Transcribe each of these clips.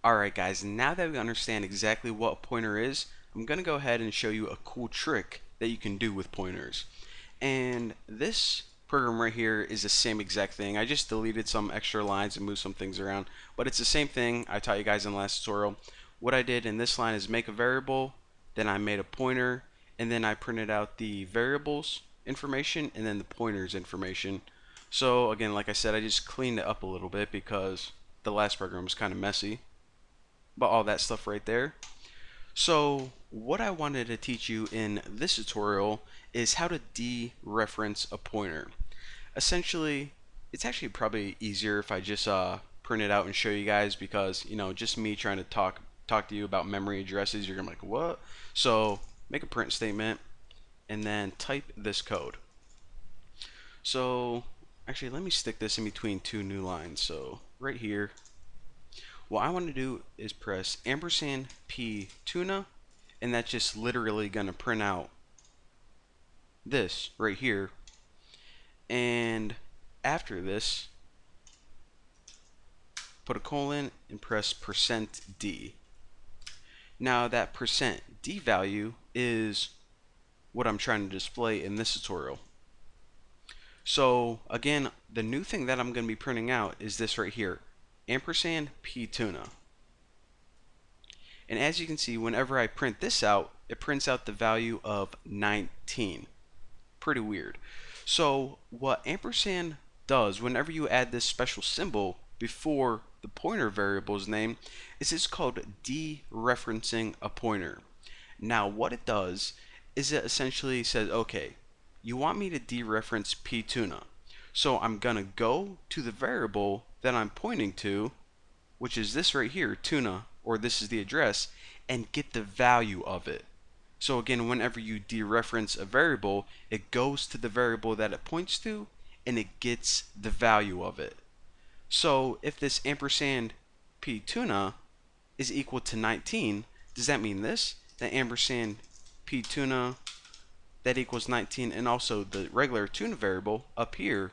Alright guys, now that we understand exactly what a pointer is, I'm going to go ahead and show you a cool trick that you can do with pointers. And this program right here is the same exact thing. I just deleted some extra lines and moved some things around, but it's the same thing I taught you guys in the last tutorial. What I did in this line is make a variable, then I made a pointer, and then I printed out the variables information and then the pointers information. So again, like I said, I just cleaned it up a little bit because the last program was kind of messy. But all that stuff right there. So what I wanted to teach you in this tutorial is how to dereference a pointer. Essentially, it's actually probably easier if I just print it out and show you guys, because just me trying to talk to you about memory addresses, you're gonna be like, what? So make a print statement and then type this code. So actually, let me stick this in between two new lines. So right here, what I want to do is press ampersand P tuna, and that's just literally going to print out this right here. And after this, put a colon and press %D. Now that %D value is what I'm trying to display in this tutorial. So again, the new thing that I'm going to be printing out is this right here, ampersand P tuna. And as you can see, whenever I print this out, it prints out the value of 19. Pretty weird. So what ampersand does whenever you add this special symbol before the pointer variable's name is it's called dereferencing a pointer. Now what it does is it essentially says, okay, you want me to dereference P tuna. So I'm gonna go to the variable that I'm pointing to, which is this right here, tuna, or this is the address, and get the value of it. So again, whenever you dereference a variable, it goes to the variable that it points to and it gets the value of it. So if this ampersand P tuna is equal to 19, does that mean this? That ampersand P tuna that equals 19, and also the regular tuna variable up here,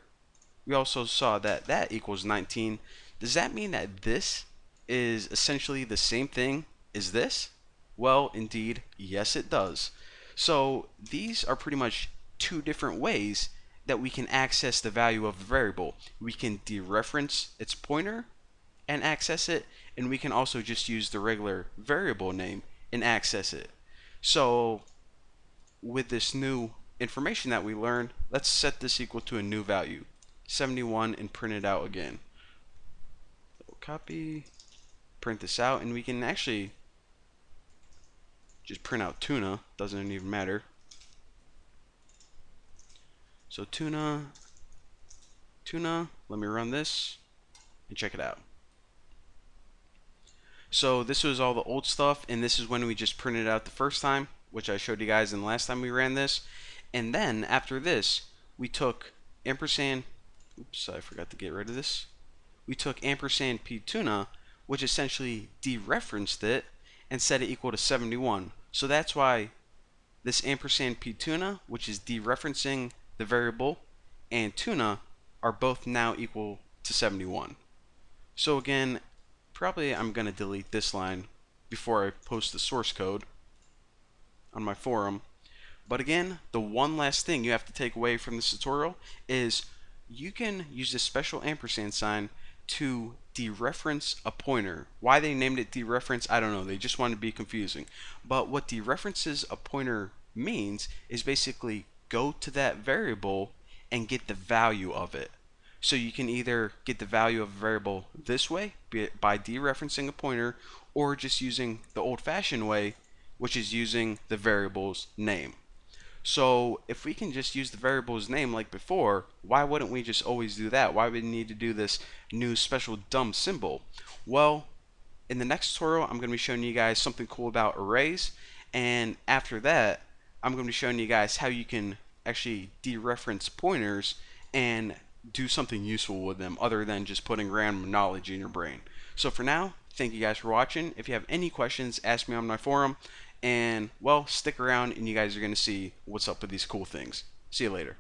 we also saw that that equals 19. Does that mean that this is essentially the same thing as this? Well, indeed, yes it does. So these are pretty much two different ways that we can access the value of a variable. We can dereference its pointer and access it, and we can also just use the regular variable name and access it. So with this new information that we learned, let's set this equal to a new value, 71, and print it out again. So copy, print this out, and we can actually just print out tuna, doesn't even matter. So tuna, let me run this and check it out. So this was all the old stuff, and this is when we just printed it out the first time, which I showed you guys in the last time we ran this. And then after this, we took ampersand, oops, I forgot to get rid of this. We took ampersand P tuna, which essentially dereferenced it and set it equal to 71. So that's why this ampersand P tuna, which is dereferencing the variable, and tuna are both now equal to 71. So again, probably I'm going to delete this line before I post the source code on my forum. But again, the one last thing you have to take away from this tutorial is you can use this special ampersand sign to dereference a pointer. Why they named it dereference, I don't know. They just wanted to be confusing. But what dereferences a pointer means is basically go to that variable and get the value of it. So you can either get the value of a variable this way, be it by dereferencing a pointer, or just using the old-fashioned way, which is using the variable's name. So if we can just use the variable's name like before, why wouldn't we just always do that? Why would we need to do this new special dumb symbol? Well, in the next tutorial, I'm going to be showing you guys something cool about arrays, and after that, I'm going to be showing you guys how you can actually dereference pointers and do something useful with them other than just putting random knowledge in your brain. So for now, thank you guys for watching. If you have any questions, ask me on my forum. And, well, stick around and you guys are going to see what's up with these cool things. See you later.